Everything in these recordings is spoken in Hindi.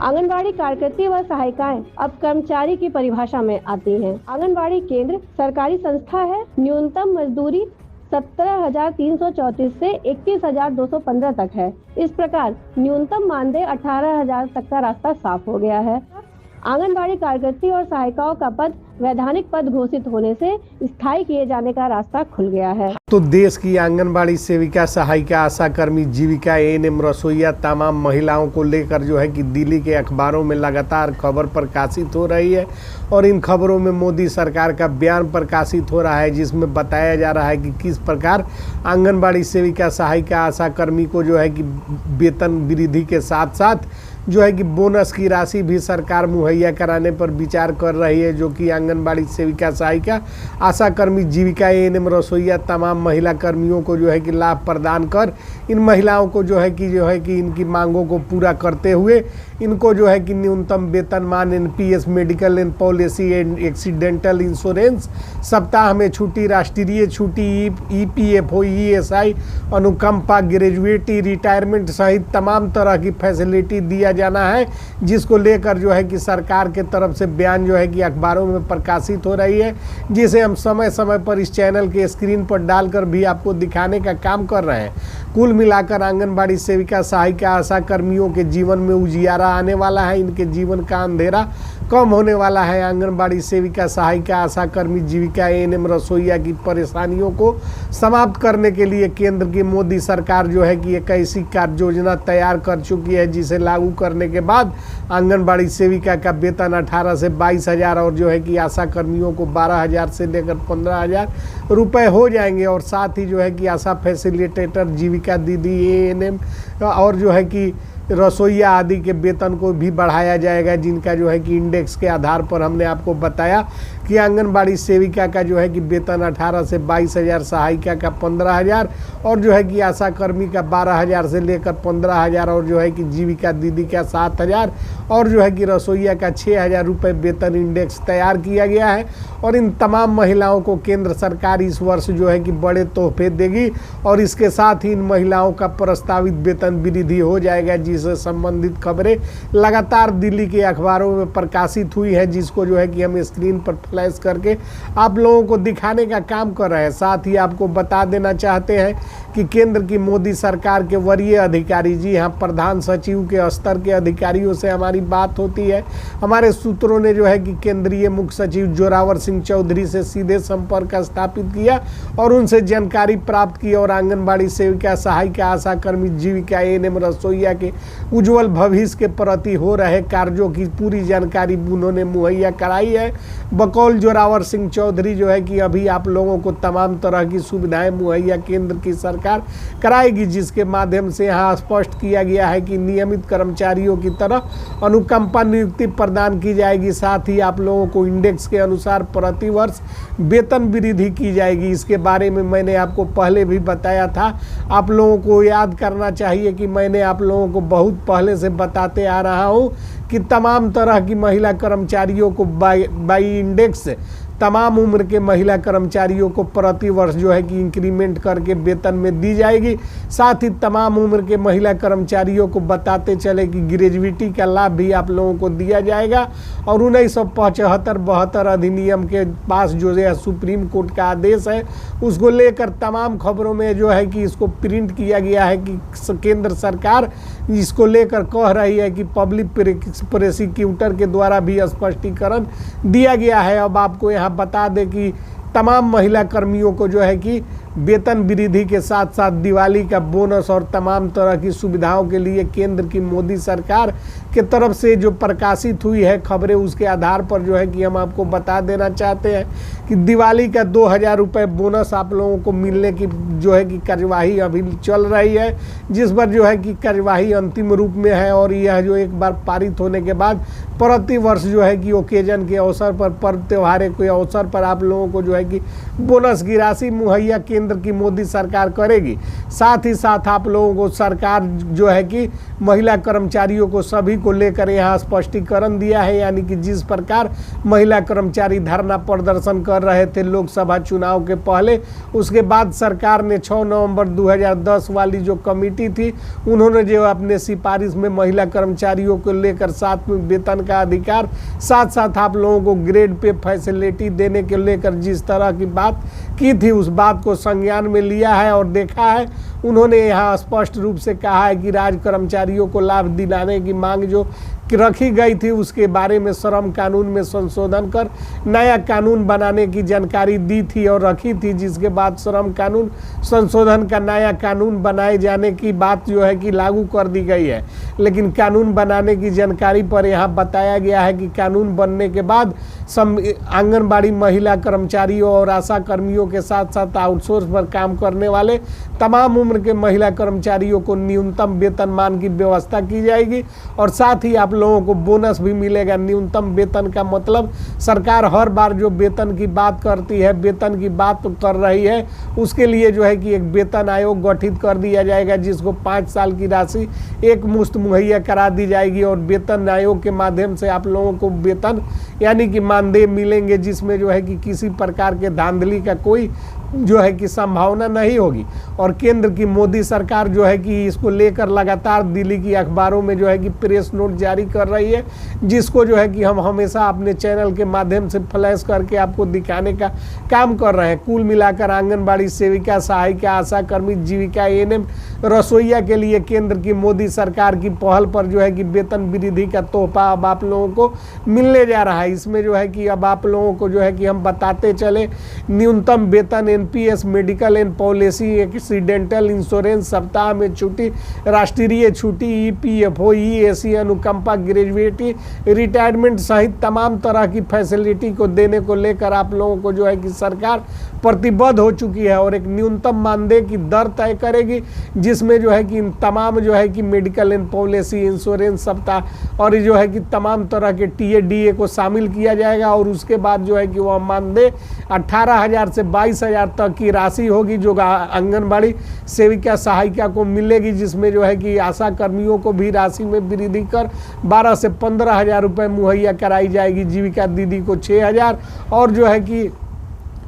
आंगनबाड़ी कार्यकर्ती व सहायिकाएं अब कर्मचारी की परिभाषा में आती हैं। आंगनबाड़ी केंद्र सरकारी संस्था है। न्यूनतम मजदूरी 17,334 से 21,215 तक है। इस प्रकार न्यूनतम मानदेय 18,000 तक का रास्ता साफ हो गया है। आंगनबाड़ी कार्यकर्ती और सहायिकाओं का पद वैधानिक पद घोषित होने से स्थायी किए जाने का रास्ता खुल गया है। तो देश की आंगनबाड़ी सेविका, सहायिका, आशा कर्मी, जीविका, एएनएम, रसोईया तमाम महिलाओं को लेकर जो है कि दिल्ली के अखबारों में लगातार खबर प्रकाशित हो रही है और इन खबरों में मोदी सरकार का बयान प्रकाशित हो रहा है, जिसमें बताया जा रहा है कि किस प्रकार आंगनबाड़ी सेविका, सहायिका, आशा कर्मी को जो है कि वेतन वृद्धि के साथ साथ जो है कि बोनस की राशि भी सरकार मुहैया कराने पर विचार कर रही है, जो कि आंगनबाड़ी सेविका, सहायिका, आशा कर्मी, जीविका, एएनएम, रसोईया तमाम महिला कर्मियों को जो है कि लाभ प्रदान कर इन महिलाओं को जो है कि इनकी मांगों को पूरा करते हुए इनको जो है कि न्यूनतम वेतनमान, NPS, medical and policy and accidental insurance, सप्ताह में छुट्टी, राष्ट्रीय छुट्टी, ईपीएफओ, ईएसआई, अनुकंपा, ग्रेजुएटी, रिटायरमेंट सहित तमाम तरह की फैसिलिटी दिया जाना है, जिसको लेकर जो है कि सरकार के तरफ से बयान जो है कि अखबारों में प्रकाशित हो रही है, जिसे हम समय समय पर इस चैनल के स्क्रीन पर डालकर भी आपको दिखाने का काम कर रहे हैं। कुल मिलाकर आंगनबाड़ी सेविका, सहायिका, आशा कर्मियों के जीवन में उजियारा आने वाला है, इनके जीवन का अंधेरा कम होने वाला है। आंगनबाड़ी सेविका, सहायिका, आशा कर्मी, जीविका, एएनएम, रसोईया की परेशानियों को समाप्त करने के लिए केंद्र की मोदी सरकार जो है कि एक ऐसी कार्य योजना तैयार कर चुकी है, जिसे लागू करने के बाद आंगनबाड़ी सेविका का वेतन 18 से 22,000 और जो है कि आशा कर्मियों को 12,000 से लेकर 15,000 रुपये हो जाएंगे। और साथ ही जो है कि आशा फैसिलिटेटर, जीविका दीदी, एएनएम और जो है कि रसोईया आदि के वेतन को भी बढ़ाया जाएगा, जिनका जो है कि इंडेक्स के आधार पर हमने आपको बताया कि आंगनबाड़ी सेविका का जो है कि वेतन 18 से 22,000, सहायिका का 15,000 और जो है कि आशा कर्मी का 12,000 से लेकर 15,000 और जो है कि जीविका दीदी का 7,000 और जो है कि रसोईया का 6,000 रुपये वेतन इंडेक्स तैयार किया गया है। और इन तमाम महिलाओं को केंद्र सरकार इस वर्ष जो है कि बड़े तोहफे देगी और इसके साथ ही इन महिलाओं का प्रस्तावित वेतन वृद्धि हो जाएगा, जिससे संबंधित खबरें लगातार दिल्ली के अखबारों में प्रकाशित हुई है, जिसको जो है कि हम स्क्रीन पर फ्लैश करके आप लोगों को दिखाने का काम कर रहे हैं। साथ ही आपको बता देना चाहते हैं कि केंद्र की मोदी सरकार के वरीय अधिकारी, जी हाँ, प्रधान सचिव के स्तर के अधिकारियों से हमारी बात होती है। हमारे सूत्रों ने जो है कि केंद्रीय मुख्य सचिव जोरावर सिंह चौधरी से सीधे संपर्क स्थापित किया और उनसे जानकारी प्राप्त की और आंगनबाड़ी सेविका, सहायिका, आशा कर्मी, जीविका, एएनएम, रसोईया के उज्जवल भविष्य के प्रति हो रहे कार्यों की पूरी जानकारी उन्होंने मुहैया कराई है। बकौल जोरावर सिंह चौधरी जो है कि अभी आप लोगों को तमाम तरह की सुविधाएं मुहैया केंद्र की सरकार कराएगी, जिसके माध्यम से यहाँ स्पष्ट किया गया है कि नियमित कर्मचारियों की तरह अनुकंपा नियुक्ति प्रदान की जाएगी। साथ ही आप लोगों को इंडेक्स के अनुसार प्रति वर्ष वेतन वृद्धि की जाएगी। इसके बारे में मैंने आपको पहले भी बताया था। आप लोगों को याद करना चाहिए कि मैंने आप लोगों को बहुत पहले से बताते आ रहा हूँ कि तमाम तरह की महिला कर्मचारियों को बाई इंडेक्स तमाम उम्र के महिला कर्मचारियों को प्रति वर्ष जो है कि इंक्रीमेंट करके वेतन में दी जाएगी। साथ ही तमाम उम्र के महिला कर्मचारियों को बताते चले कि ग्रेजुएटी का लाभ भी आप लोगों को दिया जाएगा। और 1975-72 अधिनियम के पास जो है सुप्रीम कोर्ट का आदेश है, उसको लेकर तमाम खबरों में जो है कि इसको प्रिंट किया गया है कि केंद्र सरकार इसको लेकर कह रही है कि पब्लिक प्रोसिक्यूटर के द्वारा भी स्पष्टीकरण दिया गया है। अब आपको यहाँ बता दें कि तमाम महिला कर्मियों को जो है कि वेतन वृद्धि के साथ साथ दिवाली का बोनस और तमाम तरह की सुविधाओं के लिए केंद्र की मोदी सरकार के तरफ से जो प्रकाशित हुई है खबरें, उसके आधार पर जो है कि हम आपको बता देना चाहते हैं कि दिवाली का 2,000 रुपये बोनस आप लोगों को मिलने की जो है कि कार्यवाही अभी चल रही है, जिस पर जो है कि कार्यवाही अंतिम रूप में है। और यह जो एक बार पारित होने के बाद प्रति वर्ष जो है कि ओकेजन के अवसर पर, पर्व त्योहार के अवसर पर आप लोगों को जो है कि बोनस की राशि मुहैया केंद्र की मोदी सरकार करेगी। साथ ही साथ आप लोगों को सरकार जो है कि महिला कर्मचारियों को सभी को लेकर यहाँ स्पष्टीकरण दिया है, यानी कि जिस प्रकार महिला कर्मचारी धरना प्रदर्शन कर रहे थे लोकसभा चुनाव के पहले, उसके बाद सरकार ने 6 नवंबर 2010 वाली जो कमेटी थी उन्होंने जो अपने सिफारिश में महिला कर्मचारियों को लेकर साथ में वेतन का अधिकार, साथ साथ आप लोगों को ग्रेड पे फैसिलिटी देने के लेकर जिस तरह की बात की थी उस बात को संज्ञान में लिया है और देखा है। उन्होंने यहाँ स्पष्ट रूप से कहा है कि राज्य कर्मचारियों को लाभ दिलाने की मांग जो रखी गई थी उसके बारे में श्रम कानून में संशोधन कर नया कानून बनाने की जानकारी दी थी और रखी थी, जिसके बाद श्रम कानून संशोधन का नया कानून बनाए जाने की बात जो है कि लागू कर दी गई है। लेकिन कानून बनाने की जानकारी पर यहाँ बताया गया है कि कानून बनने के बाद आंगनबाड़ी महिला कर्मचारियों और आशा कर्मियों के साथ साथ आउटसोर्स पर काम करने वाले तमाम उम्र के महिला कर्मचारियों को न्यूनतम वेतनमान की व्यवस्था की जाएगी और साथ ही आप लोगों को बोनस भी मिलेगा। न्यूनतम वेतन का मतलब सरकार हर बार जो वेतन की बात करती है, वेतन की बात कर रही है, उसके लिए जो है कि एक वेतन आयोग गठित कर दिया जाएगा जिसको 5 साल की राशि एक मुश्त मुहैया करा दी जाएगी और वेतन आयोग के माध्यम से आप लोगों को वेतन यानी कि मानदेय मिलेंगे, जिसमें जो है कि किसी प्रकार के धांधली का कोई जो है कि संभावना नहीं होगी। और केंद्र की मोदी सरकार जो है कि इसको लेकर लगातार दिल्ली की अखबारों में जो है कि प्रेस नोट जारी कर रही है, जिसको जो है कि हम हमेशा अपने चैनल के माध्यम से फ्लैश करके आपको दिखाने का काम कर रहे हैं। कुल मिलाकर आंगनबाड़ी सेविका, सहायिका, आशा कर्मी, जीविका, एएनएम, रसोईया के लिए केंद्र की मोदी सरकार की पहल पर जो है कि वेतन वृद्धि का तोहफा अब आप लोगों को मिलने जा रहा है। इसमें जो है कि अब आप लोगों को जो है कि हम बताते चले, न्यूनतम वेतन, NPS, medical and policy, accidental insurance, सप्ताह में छुट्टी, राष्ट्रीय छुट्टी, ईपीएफओ, ईएसी, अनुकंपा, ग्रेजुएटी, रिटायरमेंट सहित तमाम तरह की फैसिलिटी को देने को लेकर आप लोगों को जो है कि सरकार प्रतिबद्ध हो चुकी है और एक न्यूनतम मानदेय की दर तय करेगी, जिसमें जो है कि तमाम जो है कि मेडिकल एंड पॉलिसी, इंश्योरेंस, सप्ताह और जो है कि तमाम तरह के टीए डीए को शामिल किया जाएगा और उसके बाद जो है कि वह मानदेय 18,000 से 22,000 तक की राशि होगी जो आंगनबाड़ी सेविका, सहायिका को मिलेगी, जिसमें जो है कि आशा कर्मियों को भी राशि में वृद्धि कर 12 से 15,000 रुपये मुहैया कराई जाएगी। जीविका दीदी को 6,000 और जो है कि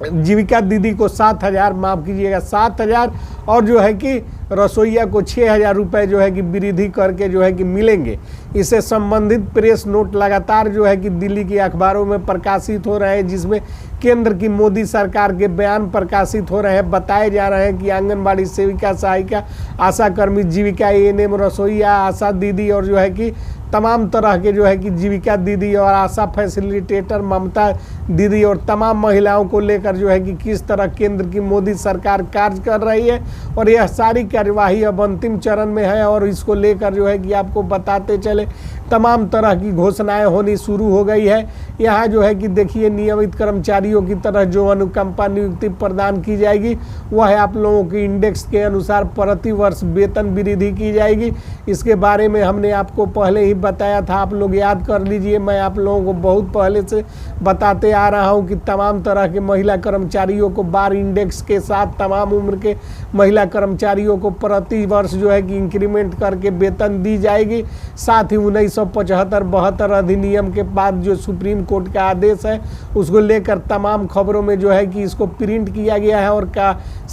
जीविका दीदी को 7,000, माफ़ कीजिएगा 7,000 और जो है कि रसोईया को 6,000 रुपये जो है कि वृद्धि करके जो है कि मिलेंगे। इससे संबंधित प्रेस नोट लगातार जो है कि दिल्ली की अखबारों में प्रकाशित हो रहे हैं, जिसमें केंद्र की मोदी सरकार के बयान प्रकाशित हो रहे हैं। बताए जा रहे हैं कि आंगनबाड़ी सेविका, सहायिका, आशा कर्मी, जीविका, एएनएम, रसोईया, आशा दीदी और जो है कि तमाम तरह के जो है कि जीविका दीदी और आशा फैसिलिटेटर, ममता दीदी और तमाम महिलाओं को लेकर जो है कि किस तरह केंद्र की मोदी सरकार कार्य कर रही है और यह सारी कार्यवाही अब अंतिम चरण में है और इसको लेकर जो है कि आपको बताते चले तमाम तरह की घोषणाएं होनी शुरू हो गई है। यहाँ जो है कि देखिए नियमित कर्मचारियों की तरह जो अनुकंपा नियुक्ति प्रदान की जाएगी वह है आप लोगों के इंडेक्स के अनुसार प्रति वर्ष वेतन वृद्धि की जाएगी। इसके बारे में हमने आपको पहले ही बताया था, आप लोग याद कर लीजिए। मैं आप लोगों को बहुत पहले से बताते आ रहा हूँ कि तमाम तरह के महिला कर्मचारियों को बार इंडेक्स के साथ तमाम उम्र के महिला कर्मचारियों को प्रति वर्ष जो है कि इंक्रीमेंट करके वेतन दी जाएगी। साथ ही 1975-72 अधिनियम के बाद जो सुप्रीम कोर्ट का आदेश है उसको लेकर तमाम खबरों में जो है कि इसको प्रिंट किया गया है और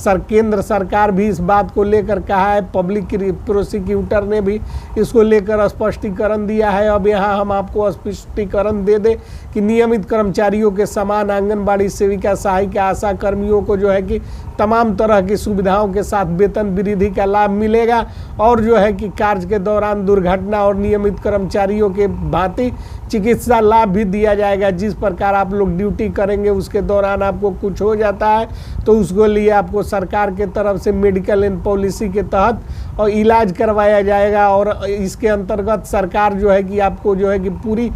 केंद्र सरकार भी इस बात को लेकर कहा है। पब्लिक प्रोसिक्यूटर ने भी इसको लेकर स्पष्टीकरण दिया है। अब यहाँ हम आपको स्पष्टीकरण दे दें कि नियमित कर्मचारियों के समान आंगनबाड़ी सेविका, सहायिका, आशा कर्मियों को जो है कि तमाम तरह की सुविधाओं के साथ वेतन वृद्धि का लाभ मिलेगा और जो है कि कार्य के दौरान दुर्घटना और नियमित कर्मचारियों के भांति चिकित्सा लाभ भी दिया जाएगा। जिस प्रकार आप लोग ड्यूटी करेंगे उसके दौरान आपको कुछ हो जाता है तो उसको लिए आपको सरकार के तरफ से मेडिकल एंड पॉलिसी के तहत और इलाज करवाया जाएगा और इसके अंतर्गत सरकार जो है कि आपको जो है कि पूरी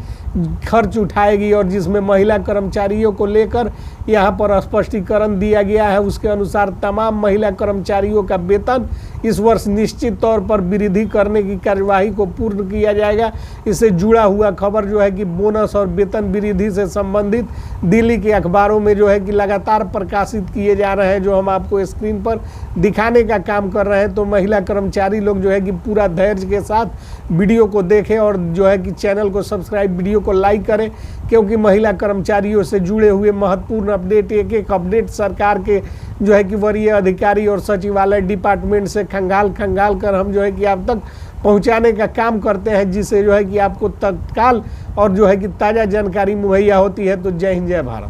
खर्च उठाएगी और जिसमें महिला कर्मचारियों को लेकर यहाँ पर स्पष्टीकरण दिया गया है। उसके अनुसार तमाम महिला कर्मचारियों का वेतन इस वर्ष निश्चित तौर पर वृद्धि करने की कार्यवाही को पूर्ण किया जाएगा। इससे जुड़ा हुआ खबर जो है कि बोनस और वेतन वृद्धि से संबंधित दिल्ली के अखबारों में जो है कि लगातार प्रकाशित किए जा रहे हैं, जो हम आपको स्क्रीन पर दिखाने का काम कर रहे हैं। तो महिला कर्मचारी लोग जो है कि पूरा धैर्य के साथ वीडियो को देखें और जो है कि चैनल को सब्सक्राइब, वीडियो को लाइक करें, क्योंकि महिला कर्मचारियों से जुड़े हुए महत्वपूर्ण अपडेट, एक एक अपडेट सरकार के जो है कि वरीय अधिकारी और सचिवालय डिपार्टमेंट से खंगाल कर हम जो है कि आप तक पहुंचाने का काम करते हैं, जिससे जो है कि आपको तत्काल और जो है कि ताज़ा जानकारी मुहैया होती है। तो जय हिंद, जय भारत।